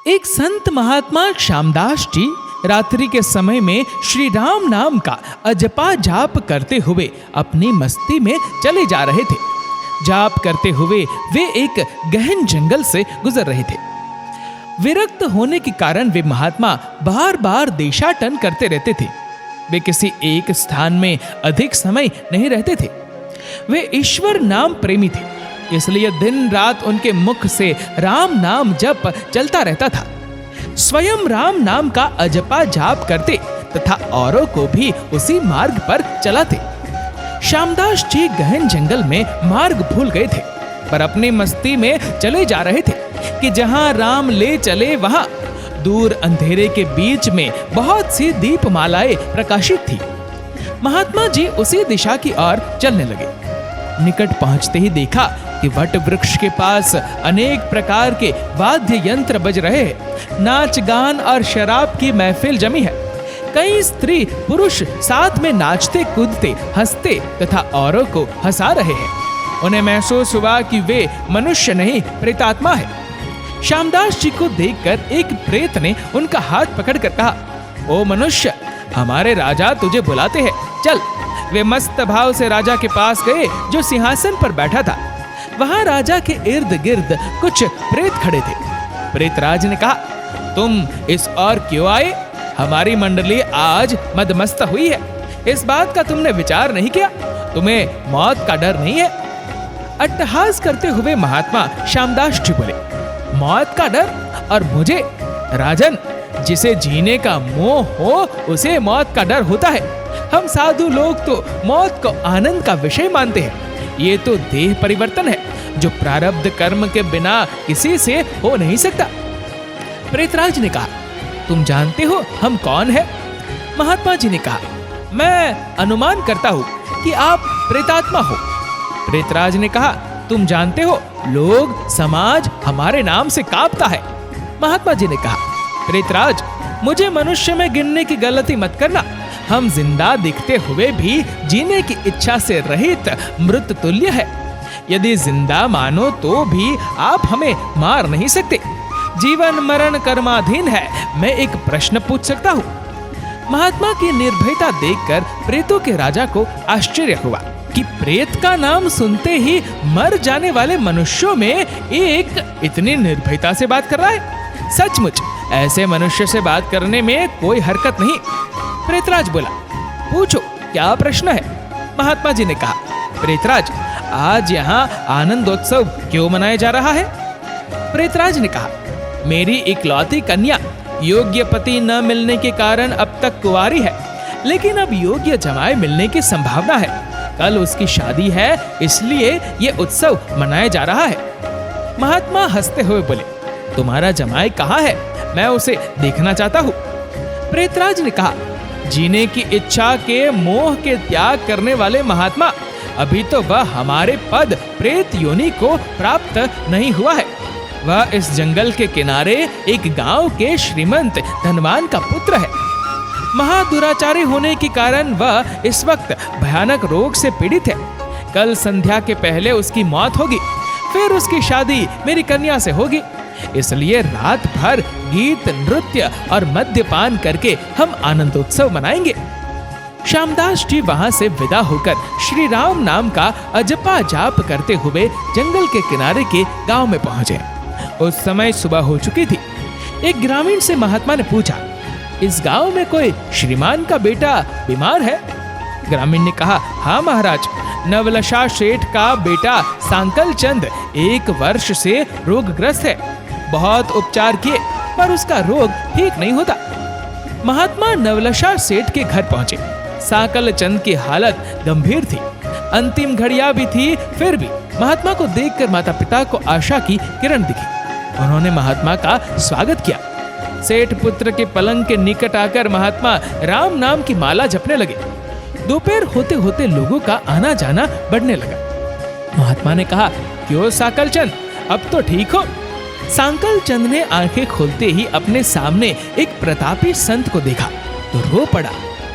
एक संत महात्मा श्यामदास जी रात्रि के समय में श्री राम नाम का अजपा जाप करते हुए अपनी मस्ती में चले जा रहे थे। जाप करते हुए वे एक गहन जंगल से गुजर रहे थे। विरक्त होने के कारण वे महात्मा बार बार देशाटन करते रहते थे। वे किसी एक स्थान में अधिक समय नहीं रहते थे। वे ईश्वर नाम प्रेमी थे, इसलिए दिन रात उनके मुख से राम नाम जप चलता रहता था। स्वयं राम नाम का अजपा जाप करते तथा औरों को भी उसी मार्ग पर चलाते। श्यामदास जी गहन जंगल में मार्ग भूल गए थे, पर अपनी मस्ती में चले जा रहे थे कि जहां राम ले चले वहां दूर अंधेरे के बीच में बहुत सी दीपमालाएं प्रकाशित थी। महात्मा जी उसी दिशा की ओर चलने लगे। निकट पहुंचते ही देखा कि वट वृक्ष के पास अनेक प्रकार के वाद्य यंत्र बज रहे हैं। नाच गान और शराब की महफिल जमी है। कई स्त्री पुरुष साथ में नाचते कूदते हंसते तथा औरों को हंसा रहे हैं। उन्हें महसूस हुआ कि वे मनुष्य नहीं प्रेतात्मा है। श्यामदास जी को देखकर एक प्रेत ने उनका हाथ पकड़कर कहा, ओ मनुष्य, हमारे राजा तुझे बुलाते हैं, चल। वे मस्त भाव से राजा के पास गए जो सिंहासन पर बैठा था। वहां राजा के इर्द गिर्द कुछ प्रेत खड़े थे। प्रेतराज ने कहा, तुम इस ओर क्यों आए? हमारी मंडली आज मदमस्त हुई है। इस बात का तुमने विचार नहीं किया? तुम्हें मौत का डर नहीं है? अट्टहास करते हुए महात्मा श्यामदास जी बोले, मौत का डर? और मुझे? राजन, जिसे जीने का मोह हो उसे मौत का डर होता है। हम साधु लोग तो मौत को आनंद का विषय मानते हैं। ये तो देह परिवर्तन है जो प्रारब्ध कर्म के बिना किसी से हो नहीं सकता। प्रेतराज ने कहा, तुम जानते हो हम कौन है? महात्मा जी ने कहा, मैं अनुमान करता हूँ कि आप प्रेतात्मा हो। प्रेतराज ने कहा, तुम जानते हो लोग समाज हमारे नाम से कांपता है। महात्मा जी ने कहा, प्रेतराज, मुझे मनुष्य में गिनने की गलती मत करना। हम जिंदा दिखते हुए भी जीने की इच्छा से रहित मृत तुल्य है। यदि जिंदा मानो तो भी आप हमें मार नहीं सकते। जीवन मरण कर्माधीन है। मैं एक प्रश्न पूछ सकता हूँ? महात्मा की निर्भयता देखकर प्रेतों के राजा को आश्चर्य हुआ कि प्रेत का नाम सुनते ही मर जाने वाले मनुष्यों में एक इतनी निर्भयता से बात कर रहा है। सचमुच ऐसे मनुष्य से बात करने में कोई हरकत नहीं। प्रेतराज बोला, पूछो क्या प्रश्न है? महात्मा जी ने कहा, प्रेतराज, आज यहाँ आनंदोत्सव क्यों मनाया जा रहा है? प्रेतराज ने कहा, मेरी इकलौती कन्या योग्य पति न मिलने के कारण अब तक कुंवारी है, लेकिन अब योग्य जमाई मिलने की संभावना है। कल उसकी शादी है, इसलिए ये उत्सव मनाया जा रहा है। महात्मा हंसते हुए बोले, तुम्हारा जमाई कहाँ है? मैं उसे देखना चाहता हूँ। प्रेतराज ने कहा, जीने की इच्छा के मोह के त्याग करने वाले महात्मा, अभी तो वह हमारे पद प्रेत योनि को प्राप्त नहीं हुआ है। वह इस जंगल के किनारे एक गांव के श्रीमंत धनवान का पुत्र है। महादुराचारी होने के कारण वह इस वक्त भयानक रोग से पीड़ित है। कल संध्या के पहले उसकी मौत होगी, फिर उसकी शादी मेरी कन्या से होगी। इसलिए रात भर गीत नृत्य और मद्यपान करके हम आनंदोत्सव मनाएंगे। श्यामदास जी वहां से विदा होकर श्री राम नाम का अजपा जाप करते हुए जंगल के किनारे के गांव में पहुंचे। उस समय सुबह हो चुकी थी। एक ग्रामीण से महात्मा ने पूछा, इस गांव में कोई श्रीमान का बेटा बीमार है? ग्रामीण ने कहा, हाँ महाराज, नवलशा सेठ का बेटा सांकल चंद 1 वर्ष से रोगग्रस्त है। बहुत उपचार किए पर उसका रोग ठीक नहीं होता। महात्मा नवलशा सेठ के घर पहुंचे। सांकल चंद की हालत गंभीर थी। अंतिम घड़ियां भी थी, फिर भी महात्मा को देखकर माता पिता को आशा की किरण दिखी। उन्होंने महात्मा का स्वागत किया। सेठ पुत्र के पलंग के निकट आकर महात्मा राम नाम की माला जपने लगे। दोपहर होते होते लोगों का आना जाना बढ़ने लगा। महात्मा ने कहा, क्यों सांकल चंद, अब तो ठीक हो? सांकल चंद ने आंखें खोलते ही अपने सामने एक प्रतापी संत को देखा तो रो पड़ा।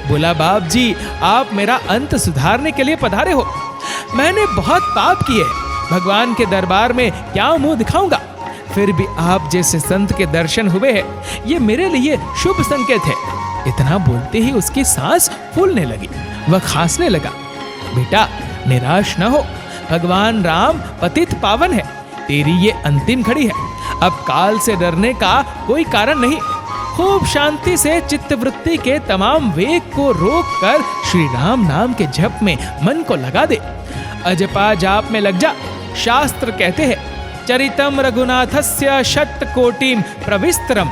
बोला, बाप जी, आप मेरा अंत सुधारने के लिए पधारे हो। मैंने बहुत पाप किए हैं, भगवान के दरबार में क्या मुंह दिखाऊंगा? फिर भी आप जैसे संत के दर्शन हुए हैं, ये मेरे लिए शुभ संकेत है। इतना बोलते ही उसकी सांस फूलने लगी, वह खांसने लगा। बेटा निराश न हो, भगवान राम पतित पावन है, तेरी ये अंतिम घड़ी है, अब काल से डरने का कोई कारण नहीं। खूब शांति से चित्तवृत्ति के तमाम वेग को रोककर श्री राम नाम के जप में मन को लगा दे। अजपा जाप में लग जा। शास्त्र कहते हैं, चरितम रघुनाथस्य शतकोटिम प्रविस्तरम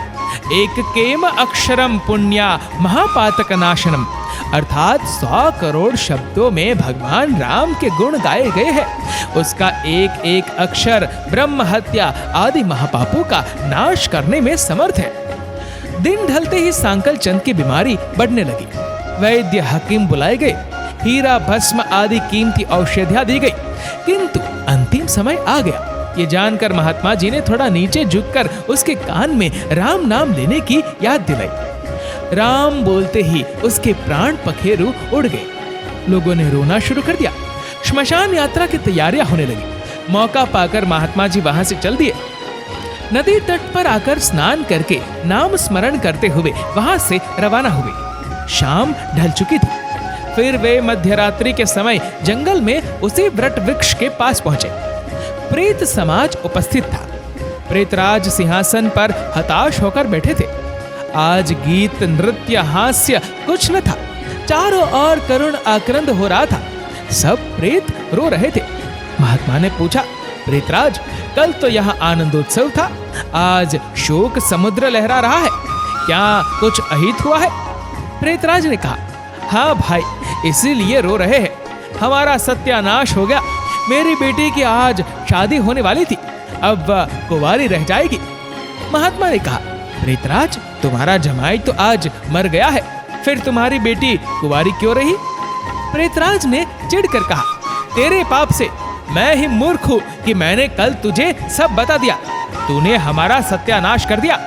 एककेम अक्षरम पुण्या महापातक नाशनम। अर्थात 100 करोड़ शब्दों में भगवान राम के गुण गाए गए हैं। उसका एक एक अक्षर ब्रह्म हत्या आदि महापापों का नाश करने में समर्थ है। दिन ढलते ही सांकल चंद की बीमारी बढ़ने लगी। वैद्य हकीम बुलाए गए, हीरा भस्म आदि कीमती औषधियां दी गई, किंतु अंतिम समय आ गया। ये जानकर महात्मा जी ने थोड़ा नीचे झुककर उसके कान में राम नाम लेने की याद दिलाई। राम बोलते ही उसके प्राण पखेरु उड़ गए। लोगों ने रोना शुरू कर दिया। श्मशान यात्रा की तैयारियां होने लगी। मौका पाकर महात्मा जी वहां से चल दिए। नदी तट पर आकर स्नान करके नाम स्मरण करते हुए वहां से रवाना हुए। शाम ढल चुकी थी। फिर वे मध्यरात्रि के समय जंगल में उसी वट वृक्ष के पास पहुंचे। प्रेत समाज उपस्थित था। प्रेतराज सिंहासन पर हताश होकर बैठे थे। आज गीत नृत्य हास्य कुछ न था। चारों ओर करुण आक्रंद हो रहा था। सब प्रेत रो रहे थे। महात्मा ने पूछा, प्रेतराज कल तो यहाँ आनंदोत्सव था, आज शोक समुद्र लहरा रहा है, क्या कुछ अहित हुआ है? प्रेतराज ने कहा, हाँ भाई, इसीलिए रो रहे हैं। हमारा सत्यानाश हो गया। मेरी बेटी की आज शादी होने वाली थी, अब वह कुंवारी रह जाएगी। महात्मा ने कहा, प्रेतराज तुम्हारा जमाई तो आज मर गया है, फिर तुम्हारी बेटी कुंवारी क्यों रही? प्रेतराज ने चिढ़कर कहा, तेरे पाप से मैं ही मूर्ख हूं कि मैंने कल तुझे सब बता दिया। तूने हमारा सत्यानाश कर दिया।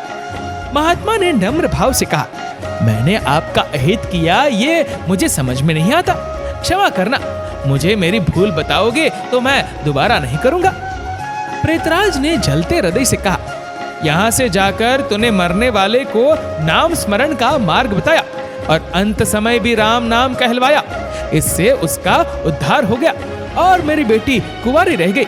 महात्मा ने नम्र भाव से कहा, मैंने आपका अहित किया ये मुझे समझ में नहीं आता, क्षमा करना। मुझे मेरी भूल बताओगे तो मैं दोबारा नहीं करूंगा। प्रेतराज ने जलते हृदय से कहा, यहाँ से जाकर तूने मरने वाले को नाम स्मरण का मार्ग बताया और अंत समय भी राम नाम कहलवाया। इससे उसका उद्धार हो गया और मेरी बेटी कुंवारी रह गई।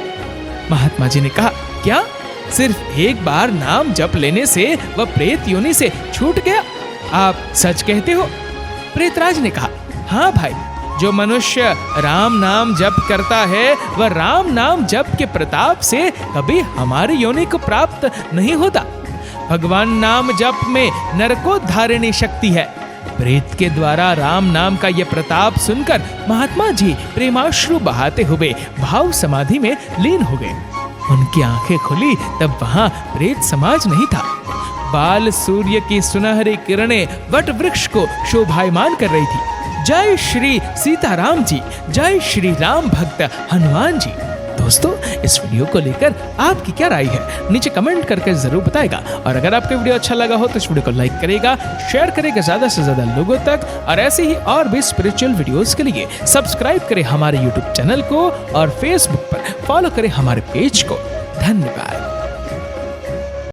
महात्मा जी ने कहा, क्या सिर्फ एक बार नाम जप लेने से वह प्रेत योनि से छूट गया? आप सच कहते हो? प्रेतराज ने कहा, हाँ भाई, जो मनुष्य राम नाम जप करता है वह राम नाम जप के प्रताप से कभी हमारी योनि को प्राप्त नहीं होता। भगवान नाम जप में नरकोद्धारिणी शक्ति है। प्रेत के द्वारा राम नाम का यह प्रताप सुनकर महात्मा जी प्रेमाश्रु बहाते हुए भाव समाधि में लीन हो गए। उनकी आंखें खुली तब वहां प्रेत समाज नहीं था। बाल सूर्य की सुनहरी किरणें वट वृक्ष को शोभायमान कर रही थी। जय श्री सीताराम जी, जय श्री राम भक्त हनुमान जी। दोस्तों, इस वीडियो को लेकर आपकी क्या राय है नीचे कमेंट करके जरूर बताएगा। और अगर आपको वीडियो अच्छा लगा हो तो इस वीडियो को लाइक करेगा, शेयर करेगा ज्यादा से ज्यादा लोगों तक। और ऐसे ही और भी स्पिरिचुअल वीडियोस के लिए सब्सक्राइब करें हमारे यूट्यूब चैनल को और फेसबुक पर फॉलो करें हमारे पेज को। धन्यवाद।